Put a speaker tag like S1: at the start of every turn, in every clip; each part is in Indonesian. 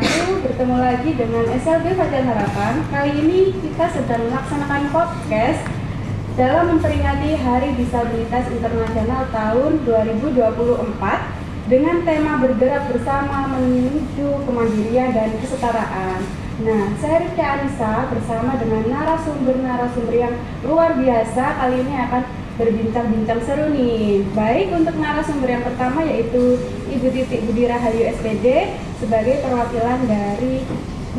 S1: wabarakatuh. Bertemu lagi dengan SLB Fajar Harapan. Kali ini kita sedang melaksanakan podcast dalam memperingati Hari Disabilitas Internasional tahun 2024 dengan tema bergerak bersama menuju kemandirian dan kesetaraan. Nah, saya Rifki Anissa bersama dengan narasumber-narasumber yang luar biasa kali ini akan berbincang-bincang seru nih. Baik, untuk narasumber yang pertama yaitu Ibu Titik Budi Rahayu SPD sebagai perwakilan dari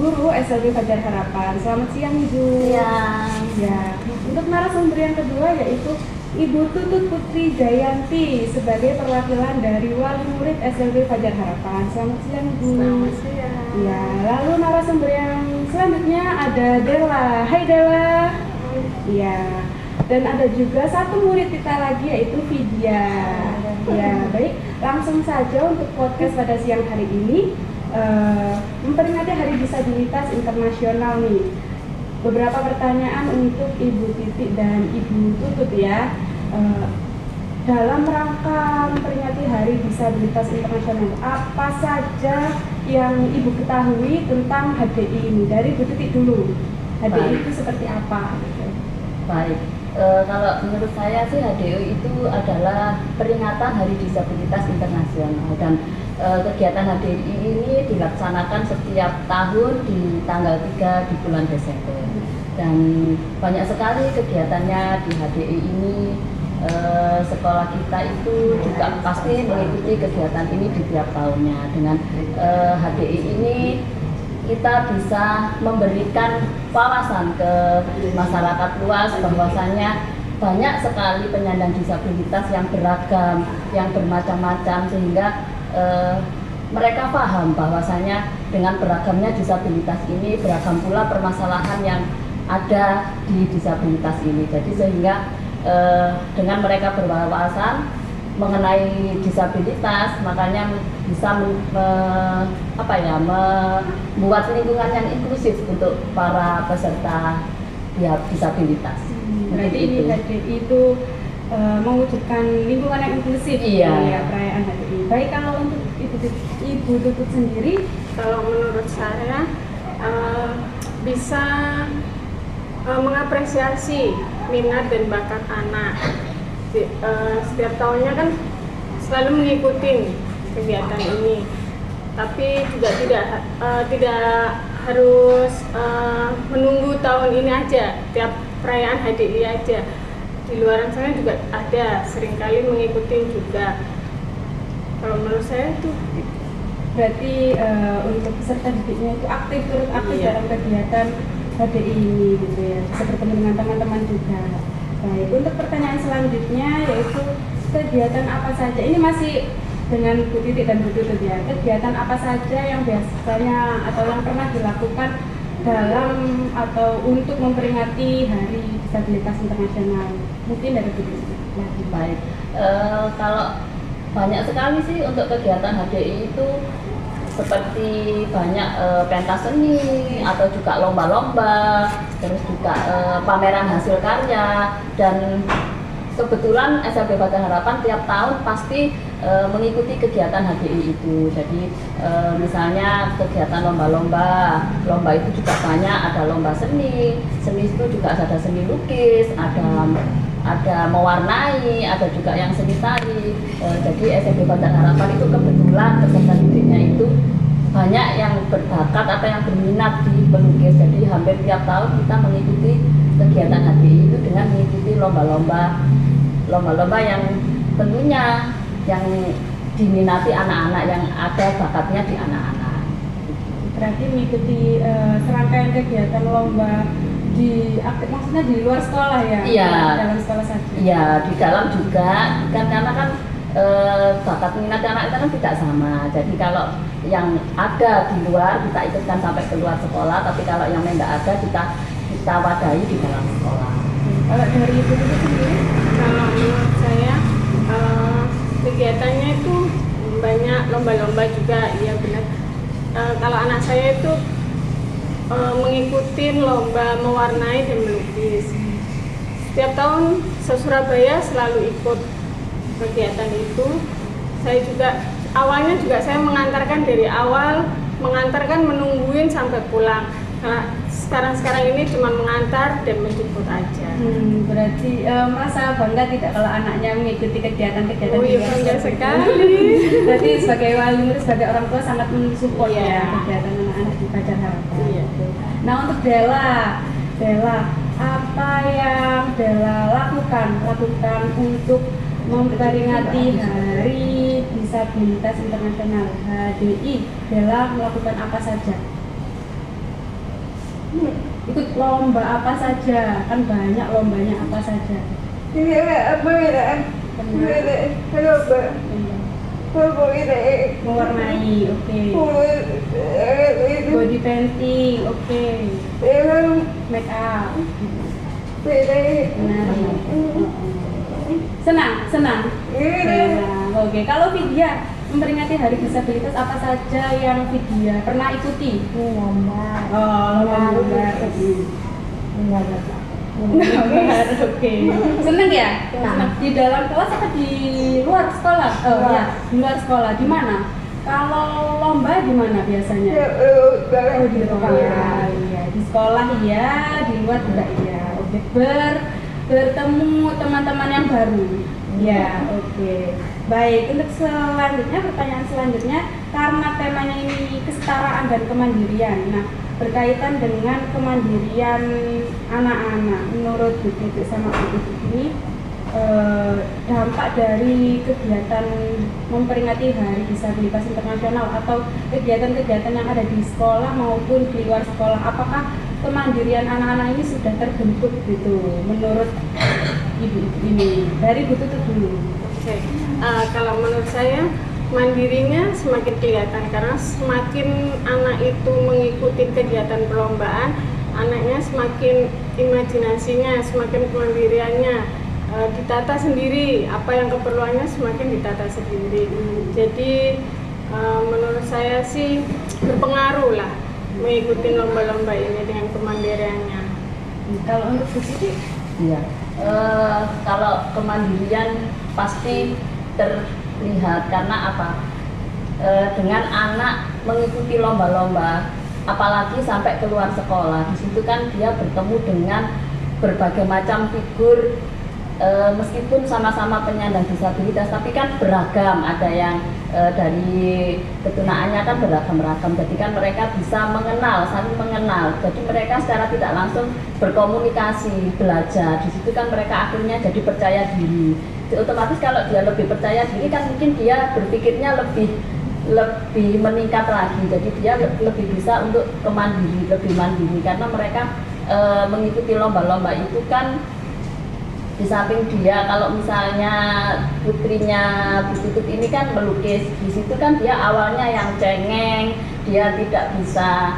S1: guru SLB Fajar Harapan. Selamat siang Ibu. Ya. Untuk narasumber yang kedua yaitu Ibu Tutut Putri Jayanti sebagai perwakilan dari wali murid SLB Fajar Harapan. Selamat siang Ibu.
S2: Selamat siang.
S1: Ya, lalu narasumber yang selanjutnya ada Dela. Hai Dela. Ya. Dan ada juga satu murid kita lagi yaitu Vidya. Ya, baik. Langsung saja untuk podcast pada siang hari ini memperingati Hari Disabilitas Internasional nih. Beberapa pertanyaan untuk Ibu Titik dan Ibu Tutut ya. Dalam rangka memperingati Hari Disabilitas Internasional, apa saja yang Ibu ketahui tentang HDI ini? Dari Ibu Titik dulu. HDI itu seperti apa?
S2: Baik, kalau menurut saya sih HDI itu adalah peringatan Hari Disabilitas Internasional dan kegiatan HDI ini dilaksanakan setiap tahun di tanggal 3 di bulan Desember. Dan banyak sekali kegiatannya di HDI ini. Sekolah kita itu juga pasti mengikuti kegiatan ini di tiap tahunnya. Dengan HDI ini kita bisa memberikan wawasan ke masyarakat luas bahwasanya banyak sekali penyandang disabilitas yang beragam, yang bermacam-macam, sehingga mereka paham bahwasanya dengan beragamnya disabilitas ini beragam pula permasalahan yang ada di disabilitas ini. Jadi sehingga dengan mereka berwawasan mengenai disabilitas, makanya bisa membuat lingkungan yang inklusif untuk para peserta disabilitas.
S1: Berarti ini HDI itu mewujudkan lingkungan yang inklusif.
S2: Iya.
S1: Ya, perayaan HDI. Baik, kalau untuk Ibu Tutut sendiri,
S3: kalau menurut saya bisa mengapresiasi minat dan bakat anak. Setiap tahunnya kan selalu mengikuti kegiatan ini, tapi juga tidak harus menunggu tahun ini aja, tiap perayaan HDI aja. Di luar sana juga ada, seringkali mengikuti juga. Kalau menurut saya itu
S1: berarti untuk peserta didiknya itu turut aktif
S3: Iya.
S1: dalam kegiatan HDI ini gitu ya, bisa bertemu dengan teman-teman juga. Baik, untuk pertanyaan selanjutnya yaitu kegiatan apa saja, ini masih dengan Bu Titik dan Bu Tutut ya, kegiatan apa saja yang biasanya atau yang pernah dilakukan dalam atau untuk memperingati Hari Disabilitas Internasional? Mungkin dari Bu Titik lagi.
S2: Baik, kalau banyak sekali sih untuk kegiatan HDI itu seperti banyak pentas seni atau juga lomba-lomba, terus juga pameran hasil karya. Dan kebetulan SLB Fajar Harapan tiap tahun pasti mengikuti kegiatan HDI itu. Jadi misalnya kegiatan lomba-lomba itu juga banyak, ada lomba seni itu juga ada seni lukis, ada mewarnai, ada juga yang seni tari. Jadi SLB Fajar Harapan itu kebetulan peserta didiknya itu banyak yang berbakat atau yang berminat di pelukis. Jadi hampir tiap tahun kita mengikuti kegiatan HDI itu dengan mengikuti lomba-lomba yang tentunya yang diminati anak-anak, yang ada bakatnya di anak-anak.
S1: Berarti mengikuti serangkaian kegiatan lomba maksudnya di luar sekolah ya?
S2: Iya.
S1: Dalam sekolah saja?
S2: Iya, di dalam juga kan, karena kan bakat minat anak itu kan tidak sama. Jadi kalau yang ada di luar kita ikutkan sampai keluar sekolah, tapi kalau yang tidak ada kita wadahi di dalam sekolah.
S1: Kalau dari Ibu Tutut sendiri?
S3: kalau menurut saya kegiatannya itu banyak, lomba-lomba juga, iya benar. Kalau anak saya itu mengikuti lomba mewarnai dan melukis. Setiap tahun se-Surabaya selalu ikut kegiatan itu. Saya juga awalnya saya mengantarkan dari awal mengantar kan menungguin sampai pulang. Nah, sekarang ini cuma mengantar dan menjemput aja.
S1: Berarti merasa bangga tidak kalau anaknya mengikuti kegiatan-kegiatan
S3: Oh iya,
S1: kegiatan
S3: bangga
S1: seperti itu?
S3: sekali.
S1: Berarti sebagai wali murid, sebagai orang tua sangat mensupport
S3: Iya.
S1: ya kegiatan anak-anak di Fajar Harapan.
S3: Iya.
S1: Nah untuk Della, apa yang Della lakukan untuk memperingati Hari Disabilitas Internasional HDI? Della melakukan apa saja? Ikut lomba apa saja? Kan banyak lombanya, apa saja? Mewarnai, oke. Body painting, oke. Make up, menari. Senang. Senang. Oke. Kalau Vidya memperingati Hari Disabilitas, apa saja yang Vidya pernah ikuti?
S2: Lomba.
S1: Lomba. Gambar, oke. Seneng ya?
S2: Senang.
S1: Di dalam kelas atau di luar sekolah? Oh
S2: Luar.
S1: ya, di luar sekolah. Di mana? Kalau lomba di mana biasanya? Oh di sekolah. Iya, di sekolah iya, di luar juga iya. Oke, bertemu teman-teman yang baru. Ya, oke. Baik, untuk selanjutnya, pertanyaan selanjutnya, karena temanya ini kesetaraan dan kemandirian. Nah, berkaitan dengan kemandirian anak-anak, menurut Bu Titik sama Bu Titik ini, dampak dari kegiatan memperingati Hari Disabilitas Internasional atau kegiatan-kegiatan yang ada di sekolah maupun di luar sekolah, apakah kemandirian anak-anak ini sudah terbentuk gitu menurut Ibu ini? Dari Bu Tutut dulu.
S3: Oke. Kalau menurut saya mandirinya semakin kelihatan karena semakin anak itu mengikuti kegiatan perlombaan, anaknya semakin imajinasinya, semakin kemandiriannya ditata sendiri, apa yang keperluannya semakin ditata sendiri. Jadi menurut saya sih berpengaruh lah mengikuti lomba-lomba ini dengan kemandiriannya.
S1: Kalau untuk Bu Siti?
S2: Iya. Kalau kemandirian pasti terlihat karena apa? Dengan anak mengikuti lomba-lomba, apalagi sampai keluar sekolah, di situ kan dia bertemu dengan berbagai macam figur. Meskipun sama-sama penyandang disabilitas, tapi kan beragam. Ada yang dari ketunaannya kan beragam-ragam. Jadi kan mereka bisa mengenal, saling mengenal. Jadi mereka secara tidak langsung berkomunikasi, belajar. Di situ kan mereka akhirnya jadi percaya diri. Jadi, otomatis kalau dia lebih percaya diri kan mungkin dia berpikirnya lebih meningkat lagi. Jadi dia lebih bisa untuk lebih mandiri karena mereka mengikuti lomba-lomba itu kan. Di samping dia, kalau misalnya putrinya Bu Tutut ini kan melukis, di situ kan dia awalnya yang cengeng, dia tidak bisa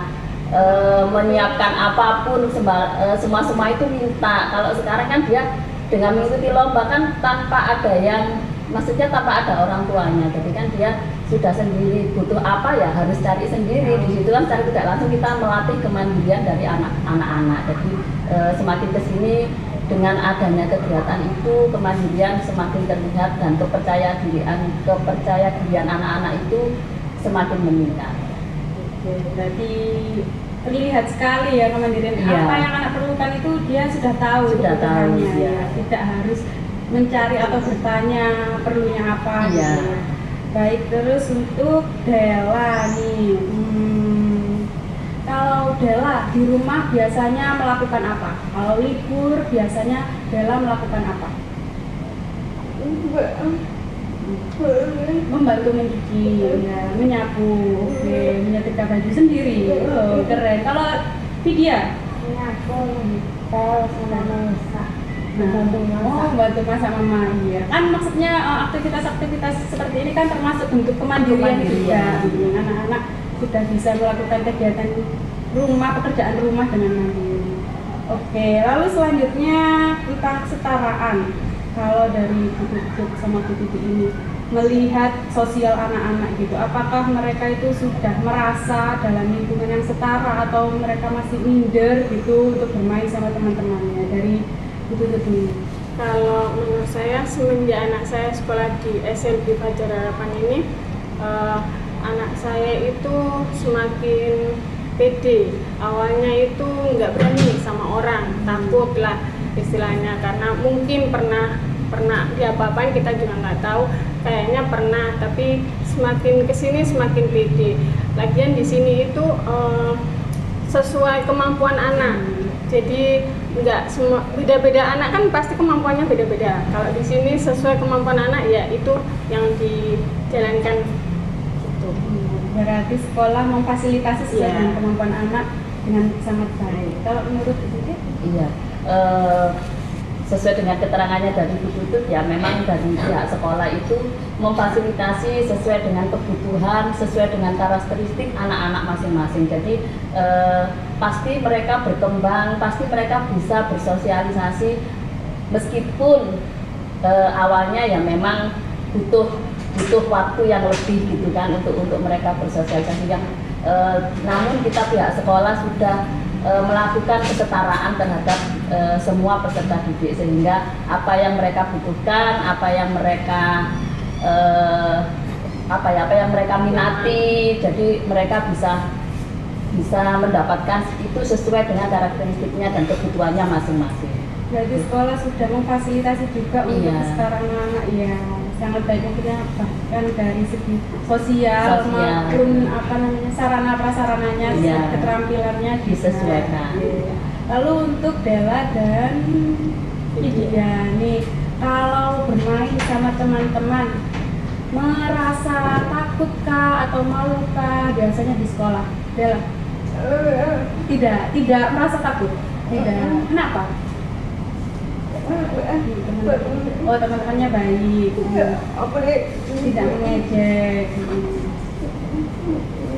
S2: menyiapkan apapun, semua itu minta. Kalau sekarang kan dia dengan mengikuti lomba kan tanpa ada orang tuanya, jadi kan dia sudah sendiri, butuh apa ya harus cari sendiri. Di situ kan secara tidak langsung kita melatih kemandirian dari anak-anak. Jadi semakin kesini dengan adanya kegiatan itu, kemandirian semakin terlihat dan kepercayaan dirian anak-anak itu semakin meningkat.
S1: Oke, berarti terlihat sekali ya kemandirian.
S2: Iya.
S1: Apa yang anak perlukan itu dia sudah tahu kebutuhannya,
S2: iya.
S1: ya. Tidak harus mencari atau bertanya perlunya apa.
S2: Iya.
S1: Gitu. Baik, terus untuk Della nih. Kalau Della di rumah biasanya melakukan apa? Kalau libur biasanya Della melakukan apa? Membantu mencuci, ya, menyapu, oke, menyetrika baju sendiri. Oh, keren. Kalau Vidya?
S2: Menyapu, ngepel, sama masak.
S1: Bantu masak mama, iya. Kan maksudnya aktivitas-aktivitas seperti ini kan termasuk bentuk kemandirian juga. Anak-anak sudah bisa melakukan kegiatan pekerjaan rumah dengan mandiri. Oke, lalu selanjutnya tentang kesetaraan. Kalau dari Bu Tutut sama Bu Titi ini melihat sosial anak-anak gitu, apakah mereka itu sudah merasa dalam lingkungan yang setara atau mereka masih minder gitu untuk bermain sama teman-temannya? Dari Bu Tutut ini.
S3: Kalau menurut saya semenjak anak saya sekolah di SLB Fajar Harapan ini, anak saya itu semakin pede. Awalnya itu nggak berani sama orang, takut lah istilahnya, karena mungkin pernah diapa-apain, kita juga nggak tahu, kayaknya pernah, tapi semakin kesini semakin pede. Lagian di sini itu sesuai kemampuan anak, jadi nggak semua, beda-beda anak kan pasti kemampuannya beda-beda. Kalau di sini sesuai kemampuan anak, ya itu yang dijalankan gitu.
S1: Berarti sekolah memfasilitasi sesuai
S2: Iya.
S1: dengan kemampuan anak dengan sangat baik. Kalau menurut Ibu Titi?
S2: Iya, sesuai dengan keterangannya dari Bu Tutut, ya memang dari pihak sekolah itu memfasilitasi sesuai dengan kebutuhan, sesuai dengan karakteristik anak-anak masing-masing. Jadi pasti mereka berkembang, pasti mereka bisa bersosialisasi, meskipun awalnya ya memang butuh waktu yang lebih gitu kan untuk mereka bersosialisasi. Namun kita pihak sekolah sudah melakukan kesetaraan terhadap semua peserta didik, sehingga apa yang mereka butuhkan, apa yang mereka minati, jadi mereka bisa mendapatkan itu sesuai dengan karakteristiknya dan kebutuhannya masing-masing.
S1: Berarti sekolah sudah memfasilitasi juga untuk
S2: Iya.
S1: kesetaraan anak, ya sangat baik, mungkin bahkan dari segi sosial maupun sarana prasarananya,
S2: Iya.
S1: keterampilannya juga.
S2: Disesuaikan.
S1: Iya. Lalu untuk Della dan Vidya nih, kalau bermain sama teman-teman merasa takutkah atau malukah biasanya di sekolah? Della? Tidak merasa takut. Tidak. Kenapa? Oh, teman-temannya baik. Tidak mengejek.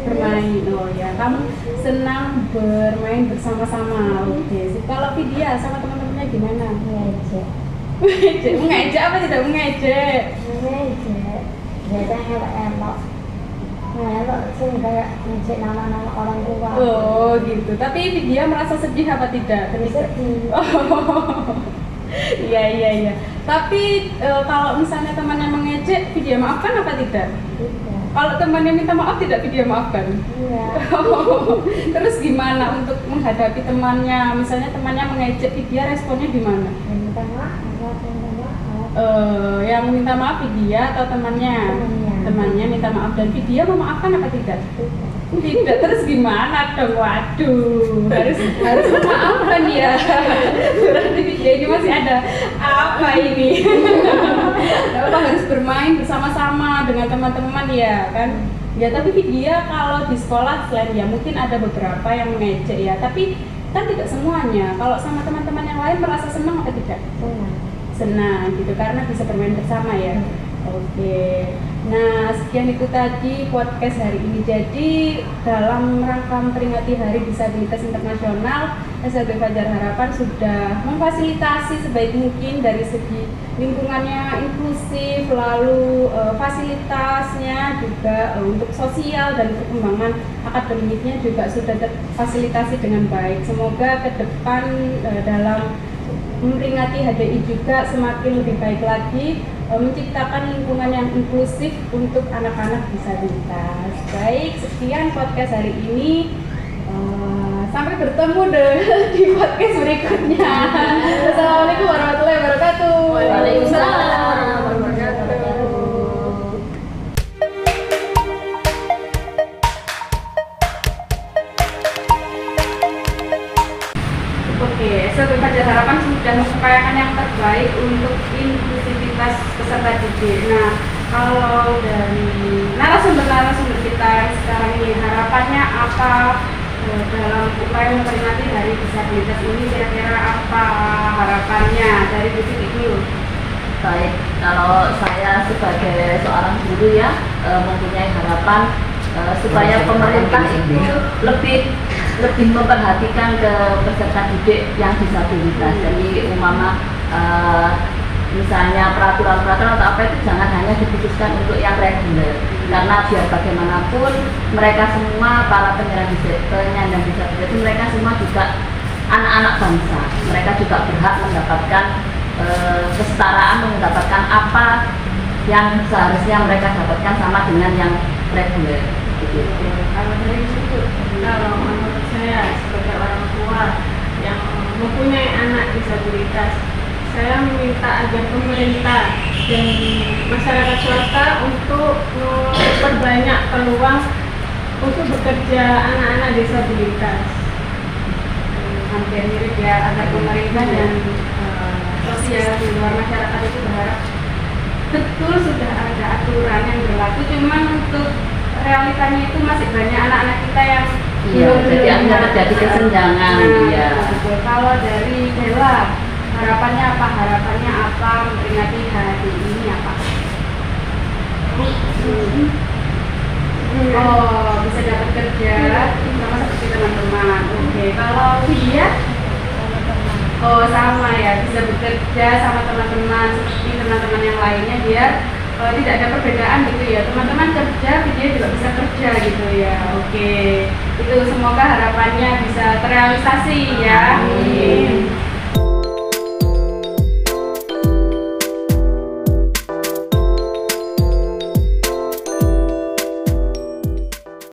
S1: Bermain. Oh ya, kamu senang bermain bersama-sama. Oke. Kalau Vidya sama teman-temannya gimana?
S4: Ngejek.
S1: Mengejek apa tidak mengejek?
S4: Ngejek. Biasanya elok. Elok sih kayak ngejek nama-nama orang tua.
S1: Oh gitu. Tapi Vidya merasa sedih apa tidak?
S4: Sedih.
S1: Oh. Iya. Tapi kalau misalnya temannya mengejek, Vidya maafkan apa tidak?
S4: Tidak.
S1: Kalau temannya minta maaf, tidak Vidya maafkan?
S4: Iya.
S1: Terus gimana untuk menghadapi temannya? Misalnya temannya mengejek, Vidya responnya gimana?
S4: Minta maaf.
S1: Yang minta maaf Vidya atau temannya?
S4: Temannya.
S1: Temannya minta maaf dan Vidya memaafkan apa tidak? Tidak. Terus gimana dong? Waduh, harus memaafkan ya. Berarti Vidya ini masih ada apa ini? Apa harus bermain bersama-sama dengan teman-teman ya kan? Ya tapi Vidya kalau di sekolah selain ya mungkin ada beberapa yang mengejek ya, tapi kan tidak semuanya. Kalau sama teman-teman yang lain merasa senang atau tidak? Senang gitu karena bisa bermain bersama ya. Oke. Nah, sekian itu tadi podcast hari ini. Jadi dalam rangka memperingati Hari Disabilitas Internasional, SLB Fajar Harapan sudah memfasilitasi sebaik mungkin dari segi lingkungannya inklusif, lalu fasilitasnya juga untuk sosial dan perkembangan akademiknya juga sudah terfasilitasi dengan baik. Semoga ke depan dalam memperingati HDI juga semakin lebih baik lagi, menciptakan lingkungan yang inklusif untuk anak-anak disabilitas. Baik, sekian podcast hari ini. Sampai bertemu di podcast berikutnya. Assalamualaikum warahmatullahi wabarakatuh.
S2: Waalaikumsalam.
S1: Oke, SLB Fajar Harapan sudah mengupayakan yang terbaik untuk inklusivitas peserta didik. Nah, kalau dari narasumber kita yang sekarang ini, harapannya apa dalam upaya memperingati Hari Disabilitas ini? Kira-kira apa harapannya dari Bu Titi dulu?
S2: Baik, kalau saya sebagai seorang guru ya mempunyai harapan supaya pemerintah itu lebih memperhatikan ke peserta didik yang disabilitas. Jadi umpama misalnya peraturan-peraturan atau apa itu jangan hanya dikhususkan untuk yang reguler, karena biar bagaimanapun mereka semua para penyandang disabilitas itu mereka semua juga anak-anak bangsa. Mereka juga berhak mendapatkan kesetaraan, mendapatkan apa yang seharusnya mereka dapatkan sama dengan yang reguler begitu.
S3: Kalau dari situ, kalau menurut saya sebagai orang tua yang mempunyai anak disabilitas, saya meminta agar pemerintah dan masyarakat swasta untuk memperbanyak peluang untuk bekerja anak-anak disabilitas.
S1: Hampir mirip ya, agar pemerintah dan sosial di luar masyarakat itu berharap betul sudah ada aturan yang berlaku, cuman untuk realitanya itu masih banyak anak-anak kita yang
S2: Jadi akhirnya terjadi kesenjangan. Iya.
S1: Betul. Kalau dari Bella, harapannya apa memperingati hari ini apa? Oh, bisa dapat kerja sama seperti teman-teman. Oke, kalau dia, oh sama ya, bisa bekerja sama teman-teman seperti teman-teman yang lainnya, biar tidak ada perbedaan gitu ya. Teman-teman kerja, dia juga bisa kerja gitu ya. Oke, itu semoga harapannya bisa terrealisasi ya. Amin.